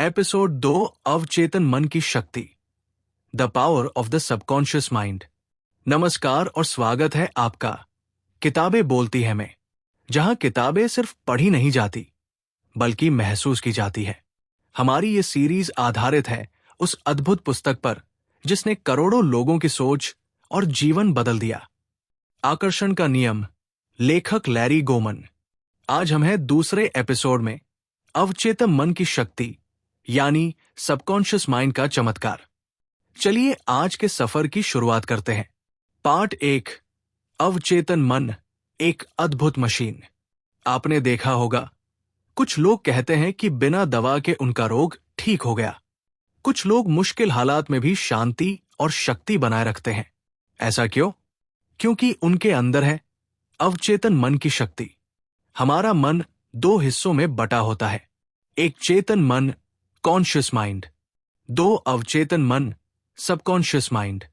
Episode 2 अवचेतन मन की शक्ति, the power of the subconscious mind. नमस्कार और स्वागत है आपका किताबें बोलती है में, जहां किताबें सिर्फ पढ़ी नहीं जाती बल्कि महसूस की जाती है। हमारी ये सीरीज आधारित है उस अद्भुत पुस्तक पर जिसने करोड़ों लोगों की सोच और जीवन बदल दिया, आकर्षण का नियम, लेखक लैरी गोमन। आज हम हैं दूसरे एपिसोड में, अवचेतन मन की शक्ति यानी सबकॉन्शियस माइंड का चमत्कार। चलिए आज के सफर की शुरुआत करते हैं। पार्ट 1, अवचेतन मन एक अद्भुत मशीन। आपने देखा होगा, कुछ लोग कहते हैं कि बिना दवा के उनका रोग ठीक हो गया। कुछ लोग मुश्किल हालात में भी शांति और शक्ति बनाए रखते हैं। ऐसा क्यों? क्योंकि उनके अंदर है अवचेतन मन की शक्ति। हमारा मन 2 हिस्सों में बटा होता है, एक चेतन मन कॉन्शियस माइंड, 2 अवचेतन मन सबकॉन्शियस माइंड।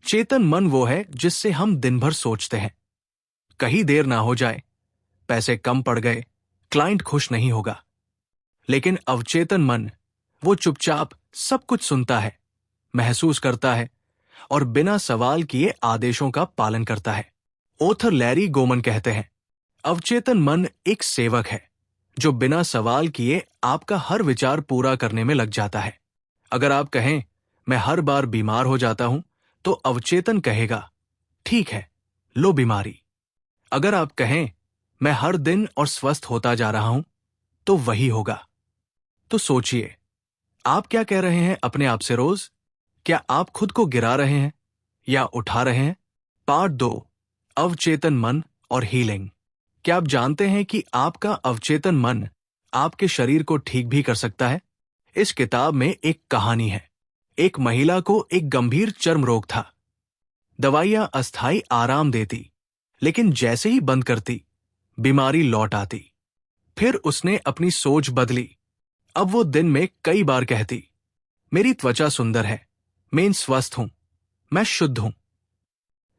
चेतन मन वो है जिससे हम दिन भर सोचते हैं, कहीं देर ना हो जाए, पैसे कम पड़ गए, क्लाइंट खुश नहीं होगा। लेकिन अवचेतन मन वो चुपचाप सब कुछ सुनता है, महसूस करता है और बिना सवाल किए आदेशों का पालन करता है। ऑथर लैरी गोमन कहते हैं, अवचेतन मन एक सेवक है जो बिना सवाल किए आपका हर विचार पूरा करने में लग जाता है। अगर आप कहें मैं हर बार बीमार हो जाता हूं, तो अवचेतन कहेगा ठीक है, लो बीमारी। अगर आप कहें मैं हर दिन और स्वस्थ होता जा रहा हूं, तो वही होगा। तो सोचिए, आप क्या कह रहे हैं अपने आप से रोज? क्या आप खुद को गिरा रहे हैं या उठा रहे हैं? पार्ट 2, अवचेतन मन और हीलिंग। क्या आप जानते हैं कि आपका अवचेतन मन आपके शरीर को ठीक भी कर सकता है? इस किताब में एक कहानी है। एक महिला को एक गंभीर चर्म रोग था। दवाइयां अस्थायी आराम देती, लेकिन जैसे ही बंद करती, बीमारी लौट आती। फिर उसने अपनी सोच बदली। अब वो दिन में कई बार कहती, मेरी त्वचा सुंदर है, मैं स्वस्थ हूं, मैं शुद्ध हूं।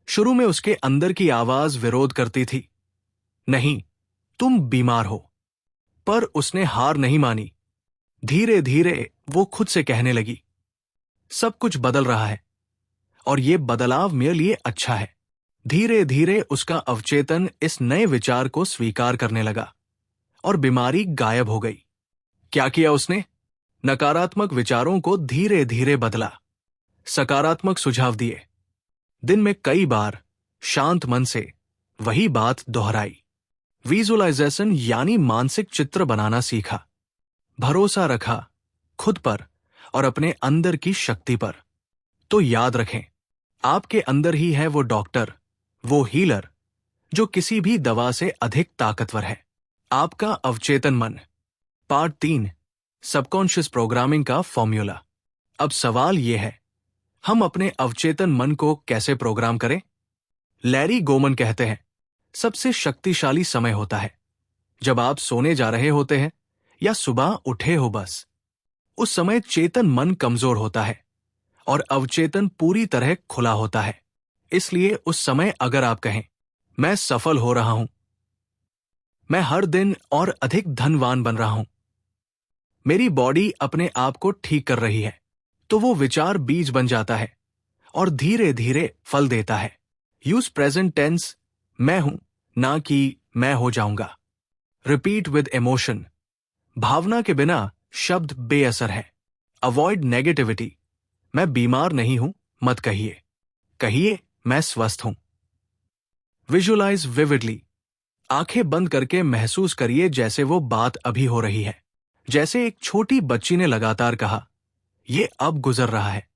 शुरू में उसके अंदर की आवाज विरोध करती थी, नहीं, तुम बीमार हो। पर उसने हार नहीं मानी। धीरे धीरे वो खुद से कहने लगी, सब कुछ बदल रहा है और ये बदलाव मेरे लिए अच्छा है। धीरे धीरे उसका अवचेतन इस नए विचार को स्वीकार करने लगा और बीमारी गायब हो गई। क्या किया उसने? नकारात्मक विचारों को धीरे धीरे बदला, सकारात्मक सुझाव दिए। दिन में कई बार शांत मन से वही बात दोहराई। विजुअलाइजेशन यानी मानसिक चित्र बनाना सीखा। भरोसा रखा खुद पर और अपने अंदर की शक्ति पर। तो याद रखें, आपके अंदर ही है वो डॉक्टर, वो हीलर जो किसी भी दवा से अधिक ताकतवर है, आपका अवचेतन मन। पार्ट 3, सबकॉन्शियस प्रोग्रामिंग का फॉर्मूला। अब सवाल यह है, हम अपने अवचेतन मन को कैसे प्रोग्राम करें? लैरी गोमन कहते हैं, सबसे शक्तिशाली समय होता है जब आप सोने जा रहे होते हैं या सुबह उठे हो बस। उस समय चेतन मन कमजोर होता है और अवचेतन पूरी तरह खुला होता है। इसलिए उस समय अगर आप कहें मैं सफल हो रहा हूं, मैं हर दिन और अधिक धनवान बन रहा हूं, मेरी बॉडी अपने आप को ठीक कर रही है, तो वो विचार बीज बन जाता है और धीरे धीरे फल देता है। यूज प्रेजेंट टेंस, मैं हूं, ना कि मैं हो जाऊंगा। रिपीट विद इमोशन, भावना के बिना शब्द बेअसर है। अवॉइड नेगेटिविटी, मैं बीमार नहीं हूं मत कहिए, कहिए मैं स्वस्थ हूं। विजुअलाइज विविडली, आंखें बंद करके महसूस करिए जैसे वो बात अभी हो रही है। जैसे एक छोटी बच्ची ने लगातार कहा, ये अब गुजर रहा है,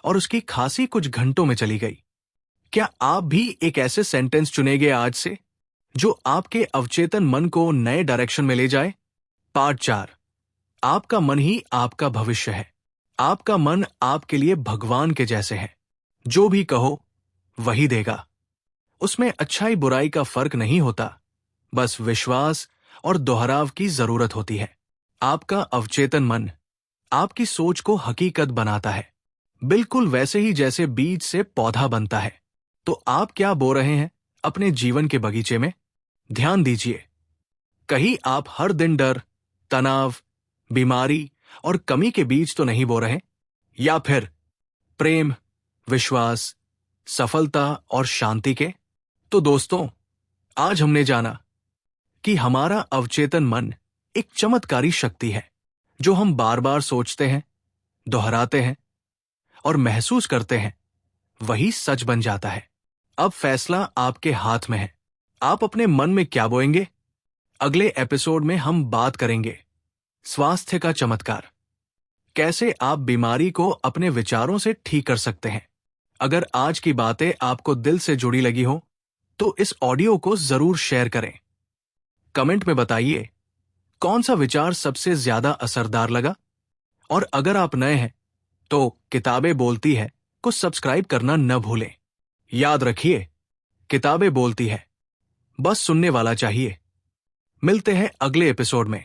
और उसकी खांसी कुछ घंटों में चली गई। क्या आप भी एक ऐसे सेंटेंस चुनेंगे आज से जो आपके अवचेतन मन को नए डायरेक्शन में ले जाए? पार्ट 4, आपका मन ही आपका भविष्य है। आपका मन आपके लिए भगवान के जैसे है, जो भी कहो वही देगा। उसमें अच्छाई बुराई का फर्क नहीं होता, बस विश्वास और दोहराव की जरूरत होती है। आपका अवचेतन मन आपकी सोच को हकीकत बनाता है, बिल्कुल वैसे ही जैसे बीज से पौधा बनता है। तो आप क्या बो रहे हैं अपने जीवन के बगीचे में? ध्यान दीजिए, कहीं आप हर दिन डर, तनाव, बीमारी और कमी के बीज तो नहीं बो रहे? या फिर प्रेम, विश्वास, सफलता और शांति के? तो दोस्तों, आज हमने जाना कि हमारा अवचेतन मन एक चमत्कारी शक्ति है जो हम बार बार सोचते हैं, दोहराते हैं और महसूस करते हैं, वही सच बन जाता है। अब फैसला आपके हाथ में है। आप अपने मन में क्या बोएंगे? अगले एपिसोड में हम बात करेंगे स्वास्थ्य का चमत्कार, कैसे आप बीमारी को अपने विचारों से ठीक कर सकते हैं। अगर आज की बातें आपको दिल से जुड़ी लगी हो तो इस ऑडियो को जरूर शेयर करें। कमेंट में बताइए कौन सा विचार सबसे ज्यादा असरदार लगा। और अगर आप नए हैं तो किताबें बोलती है को सब्सक्राइब करना न भूलें। याद रखिए, किताबें बोलती है, बस सुनने वाला चाहिए। मिलते हैं अगले एपिसोड में।